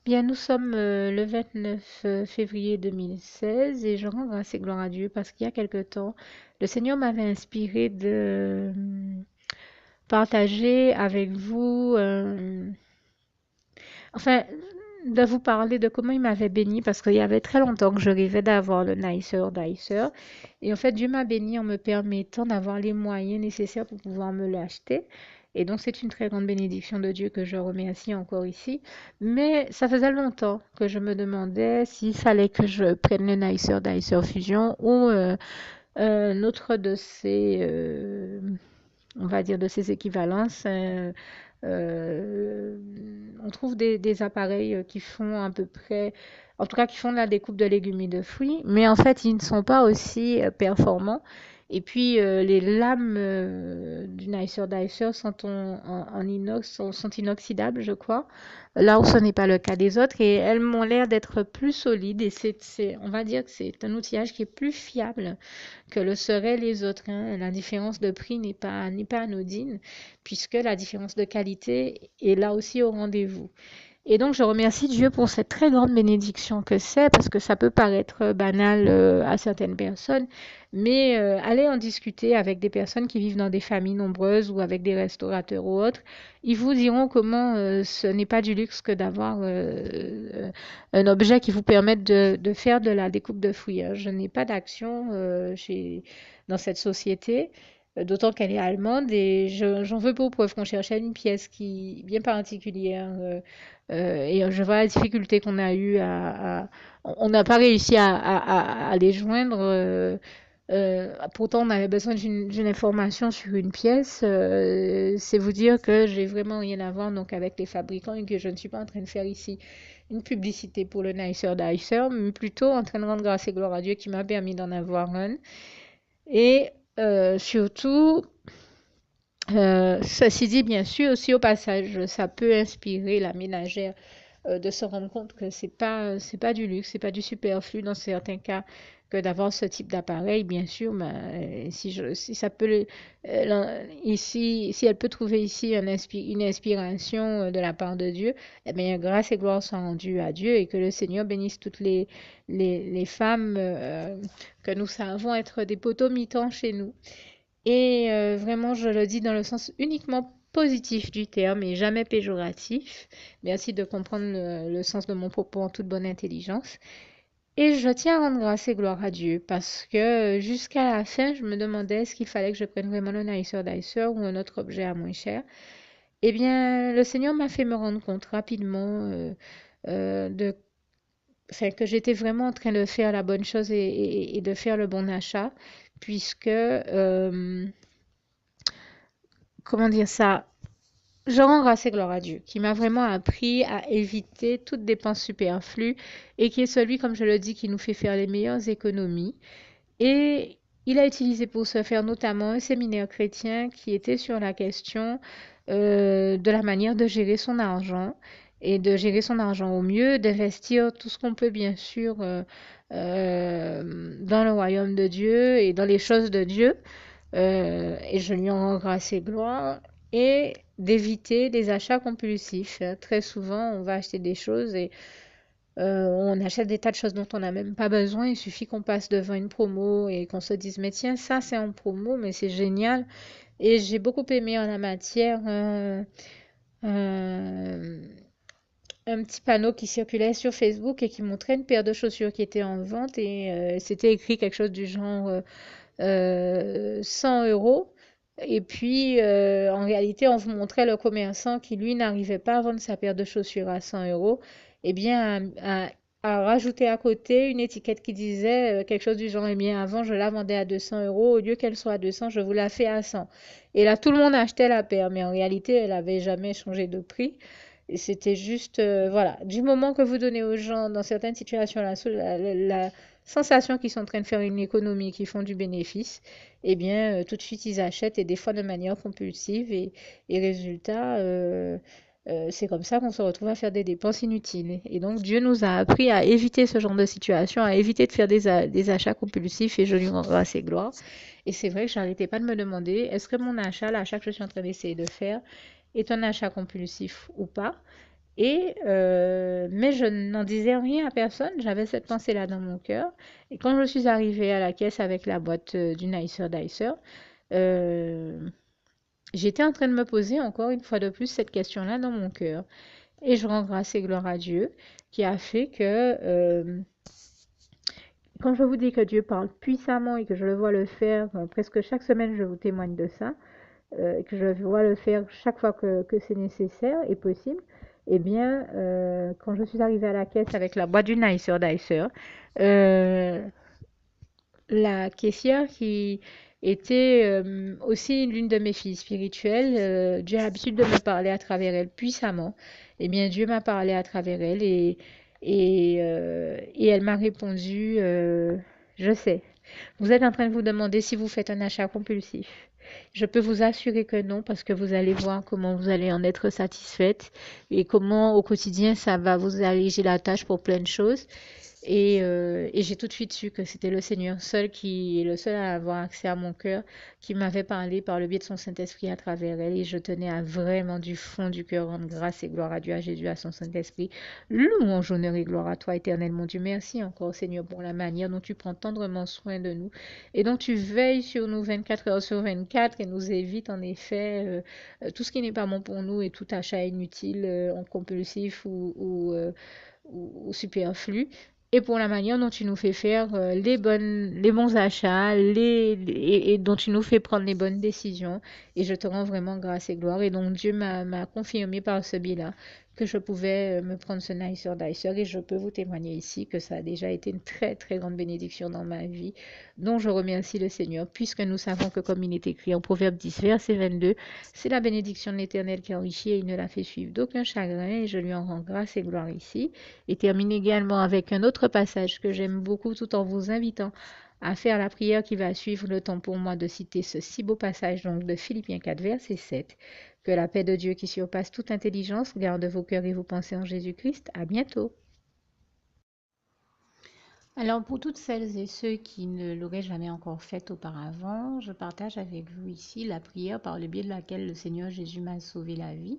Bien, nous sommes le 29 février 2016 et je rends grâce et gloire à Dieu parce qu'il y a quelque temps, le Seigneur m'avait inspiré de partager avec vous, enfin, de vous parler de comment il m'avait béni parce qu'il y avait très longtemps que je rêvais d'avoir le Nicer Dicer. Et en fait, Dieu m'a béni en me permettant d'avoir les moyens nécessaires pour pouvoir me l'acheter. Et donc, c'est une très grande bénédiction de Dieu que je remercie encore ici. Mais ça faisait longtemps que je me demandais s'il fallait que je prenne le Nicer Dicer Fusion ou un autre de ces, on va dire, de ces équivalences. Euh, on trouve des appareils qui font à peu près, en tout cas qui font de la découpe de légumes et de fruits, mais en fait ils ne sont pas aussi performants. Et puis les lames du Nicer Dicer sont en inox, sont inoxydables, je crois, là où ce n'est pas le cas des autres, et elles m'ont l'air d'être plus solides, et on va dire que c'est un outillage qui est plus fiable que le seraient les autres, hein. La différence de prix n'est pas anodine, puisque la différence de qualité est là aussi au rendez-vous. Et donc, je remercie Dieu pour cette très grande bénédiction que c'est, parce que ça peut paraître banal à certaines personnes, mais allez en discuter avec des personnes qui vivent dans des familles nombreuses ou avec des restaurateurs ou autres. Ils vous diront comment ce n'est pas du luxe que d'avoir un objet qui vous permette de faire de la découpe de fruits, hein. Je n'ai pas d'action dans cette société. D'autant qu'elle est allemande et j'en veux pour preuve qu'on cherchait une pièce qui bien particulière et je vois la difficulté qu'on a eue on n'a pas réussi à les joindre. Pourtant, on avait besoin d'une information sur une pièce. C'est vous dire que j'ai vraiment rien à voir donc avec les fabricants et que je ne suis pas en train de faire ici une publicité pour le Nicer Dicer, mais plutôt en train de rendre grâce et gloire à Dieu qui m'a permis d'en avoir un. Et surtout, ceci dit, bien sûr, aussi au passage, ça peut inspirer la ménagère de se rendre compte que c'est pas du luxe, c'est pas du superflu dans certains cas que d'avoir ce type d'appareil, bien sûr, mais si ça peut, ici, si elle peut trouver ici une inspiration de la part de Dieu, eh bien, grâce et gloire sont rendues à Dieu et que le Seigneur bénisse toutes les femmes que nous savons être des poteaux-mitans chez nous. Et vraiment, je le dis dans le sens uniquement positif du terme et jamais péjoratif. Merci de comprendre le sens de mon propos en toute bonne intelligence. Et je tiens à rendre grâce et gloire à Dieu parce que jusqu'à la fin, je me demandais est-ce qu'il fallait que je prenne vraiment le Nicer Dicer ou un autre objet à moins cher. Eh bien, le Seigneur m'a fait me rendre compte rapidement de enfin, que j'étais vraiment en train de faire la bonne chose et de faire le bon achat, puisque comment dire ça, je rends grâce et gloire à Dieu, qui m'a vraiment appris à éviter toute dépense superflue et qui est celui, comme je le dis, qui nous fait faire les meilleures économies. Et il a utilisé pour ce faire notamment un séminaire chrétien qui était sur la question de la manière de gérer son argent et de gérer son argent au mieux, d'investir tout ce qu'on peut bien sûr dans le royaume de Dieu et dans les choses de Dieu. Et je lui en rends grâce et gloire. Et d'éviter des achats compulsifs. Très souvent, on va acheter des choses et on achète des tas de choses dont on n'a même pas besoin. Il suffit qu'on passe devant une promo et qu'on se dise, mais tiens, ça c'est en promo, mais c'est génial. Et j'ai beaucoup aimé en la matière euh, un petit panneau qui circulait sur Facebook et qui montrait une paire de chaussures qui était en vente et c'était écrit quelque chose du genre 100 euros. Et puis, en réalité, on vous montrait le commerçant qui, lui, n'arrivait pas à vendre sa paire de chaussures à 100 euros, eh bien, à rajouter à côté une étiquette qui disait quelque chose du genre, eh bien, avant, je la vendais à 200 euros, au lieu qu'elle soit à 200, je vous la fais à 100. Et là, tout le monde achetait la paire, mais en réalité, elle n'avait jamais changé de prix. Et c'était juste, voilà, du moment que vous donnez aux gens, dans certaines situations, la sensation qu'ils sont en train de faire une économie, qu'ils font du bénéfice, eh bien, tout de suite, ils achètent et des fois de manière compulsive. Et résultat, c'est comme ça qu'on se retrouve à faire des dépenses inutiles. Et donc, Dieu nous a appris à éviter ce genre de situation, à éviter de faire des achats compulsifs et je lui rends grâce et gloire. Et c'est vrai que j'arrêtais pas de me demander, est-ce que mon achat, l'achat que je suis en train d'essayer de faire, est un achat compulsif ou pas? Mais je n'en disais rien à personne, j'avais cette pensée-là dans mon cœur. Et quand je suis arrivée à la caisse avec la boîte du Nicer Dicer, euh, j'étais en train de me poser encore une fois de plus cette question-là dans mon cœur. Et je rends grâce et gloire à Dieu qui a fait que, quand je vous dis que Dieu parle puissamment et que je le vois le faire, presque chaque semaine, je vous témoigne de ça, que je vois le faire chaque fois que c'est nécessaire et possible, eh bien, quand je suis arrivée à la caisse avec la boîte du Nicer Dicer, euh, la caissière qui était aussi l'une de mes filles spirituelles, Dieu a l'habitude de me parler à travers elle puissamment. Eh bien, Dieu m'a parlé à travers elle et elle m'a répondu, je sais. Vous êtes en train de vous demander si vous faites un achat compulsif. Je peux vous assurer que non, parce que vous allez voir comment vous allez en être satisfaite et comment au quotidien ça va vous alléger la tâche pour plein de choses. Et j'ai tout de suite su que c'était le Seigneur seul qui est le seul à avoir accès à mon cœur, qui m'avait parlé par le biais de son Saint-Esprit à travers elle. Et je tenais à vraiment du fond du cœur rendre grâce et gloire à Dieu, à Jésus, à son Saint-Esprit. Louange, honneur et gloire à toi, éternel mon Dieu. Merci encore, Seigneur, pour la manière dont tu prends tendrement soin de nous et dont tu veilles sur nous 24 heures sur 24 et nous évites en effet tout ce qui n'est pas bon pour nous et tout achat inutile, en compulsif ou superflu, et pour la manière dont tu nous fais faire les bons achats, et dont tu nous fais prendre les bonnes décisions. Et je te rends vraiment grâce et gloire. Et donc Dieu m'a confirmé par ce biais-là que je pouvais me prendre ce Nicer Dicer, et je peux vous témoigner ici que ça a déjà été une très très grande bénédiction dans ma vie, dont je remercie le Seigneur, puisque nous savons que comme il est écrit en Proverbe 10, verset 22, c'est la bénédiction de l'Éternel qui enrichit et il ne la fait suivre d'aucun chagrin, et je lui en rends grâce et gloire ici. Et termine également avec un autre passage que j'aime beaucoup, tout en vous invitant à faire la prière qui va suivre. Le temps pour moi de citer ce si beau passage donc de Philippiens 4, verset 7. Que la paix de Dieu qui surpasse toute intelligence garde vos cœurs et vos pensées en Jésus-Christ. À bientôt. Alors pour toutes celles et ceux qui ne l'auraient jamais encore fait auparavant, je partage avec vous ici la prière par le biais de laquelle le Seigneur Jésus m'a sauvé la vie,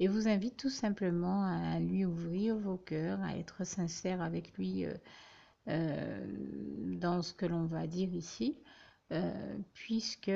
et vous invite tout simplement à lui ouvrir vos cœurs, à être sincère avec lui dans ce que l'on va dire ici, puisque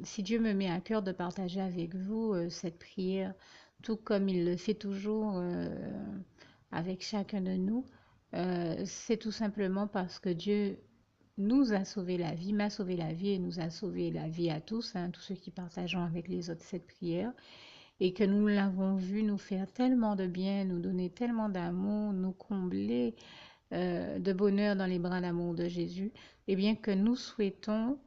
si Dieu me met à cœur de partager avec vous cette prière, tout comme il le fait toujours avec chacun de nous, c'est tout simplement parce que Dieu nous a sauvé la vie, m'a sauvé la vie et nous a sauvé la vie à tous, hein, tous ceux qui partageons avec les autres cette prière, et que nous l'avons vu nous faire tellement de bien, nous donner tellement d'amour, nous combler de bonheur dans les bras d'amour de Jésus, et bien que nous souhaitons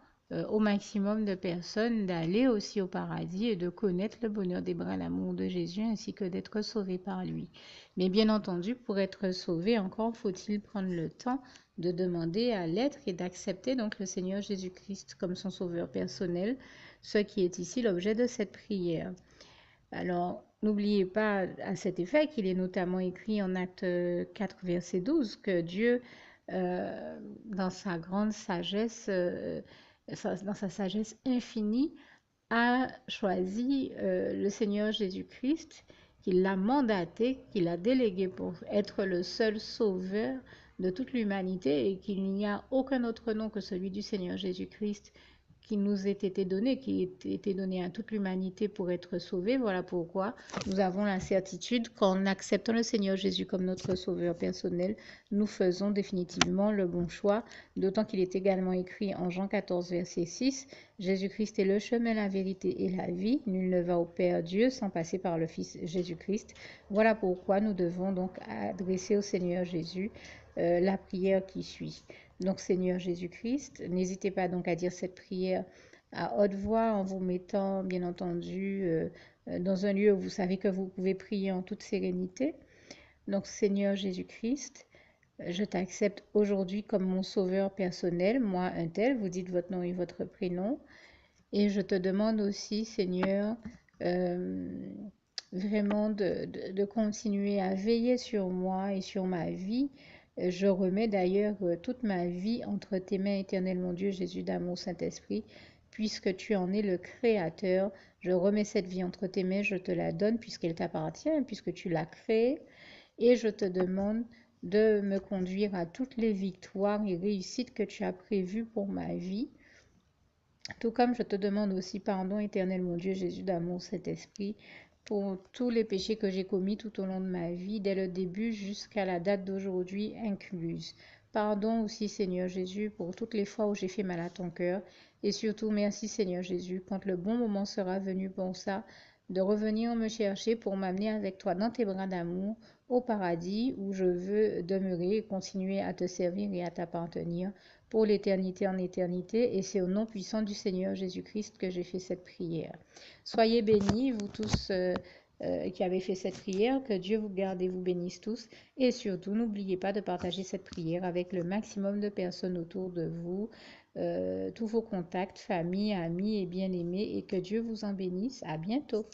au maximum de personnes d'aller aussi au paradis et de connaître le bonheur des bras d'amour de Jésus ainsi que d'être sauvés par lui. Mais bien entendu, pour être sauvé, encore faut-il prendre le temps de demander à l'être et d'accepter donc le Seigneur Jésus-Christ comme son sauveur personnel, ce qui est ici l'objet de cette prière. Alors, n'oubliez pas à cet effet qu'il est notamment écrit en Acte 4, verset 12, que Dieu, dans sa grande sagesse, dans sa sagesse infinie, a choisi le Seigneur Jésus-Christ, qu'il l'a mandaté, qu'il a délégué pour être le seul sauveur de toute l'humanité, et qu'il n'y a aucun autre nom que celui du Seigneur Jésus-Christ qui nous ait été donné, qui ait été donné à toute l'humanité pour être sauvé. Voilà pourquoi nous avons la certitude qu'en acceptant le Seigneur Jésus comme notre sauveur personnel, nous faisons définitivement le bon choix, d'autant qu'il est également écrit en Jean 14, verset 6, Jésus-Christ est le chemin, la vérité et la vie. Nul ne va au Père Dieu sans passer par le Fils Jésus-Christ. Voilà pourquoi nous devons donc adresser au Seigneur Jésus la prière qui suit. Donc Seigneur Jésus-Christ, n'hésitez pas donc à dire cette prière à haute voix en vous mettant bien entendu dans un lieu où vous savez que vous pouvez prier en toute sérénité. Donc Seigneur Jésus-Christ, je t'accepte aujourd'hui comme mon sauveur personnel, moi un tel, vous dites votre nom et votre prénom. Et je te demande aussi, Seigneur, euh, vraiment de continuer à veiller sur moi et sur ma vie. Je remets d'ailleurs toute ma vie entre tes mains, éternel mon Dieu, Jésus d'amour, Saint-Esprit. puisque tu en es le créateur. Je remets cette vie entre tes mains, je te la donne puisqu'elle t'appartient, puisque tu l'as créée, et je te demande de me conduire à toutes les victoires et réussites que tu as prévues pour ma vie. Tout comme je te demande aussi pardon, éternel mon Dieu, Jésus d'amour, Saint-Esprit, pour tous les péchés que j'ai commis tout au long de ma vie, dès le début jusqu'à la date d'aujourd'hui incluse. Pardon aussi, Seigneur Jésus, pour toutes les fois où j'ai fait mal à ton cœur. Et surtout, merci, Seigneur Jésus, quand le bon moment sera venu pour ça, de revenir me chercher pour m'amener avec toi dans tes bras d'amour au paradis où je veux demeurer et continuer à te servir et à t'appartenir pour l'éternité en éternité. Et c'est au nom puissant du Seigneur Jésus-Christ que j'ai fait cette prière. Soyez bénis, vous tous qui avez fait cette prière. Que Dieu vous garde et vous bénisse tous. Et surtout, n'oubliez pas de partager cette prière avec le maximum de personnes autour de vous, tous vos contacts, famille, amis et bien-aimés. Et que Dieu vous en bénisse. À bientôt.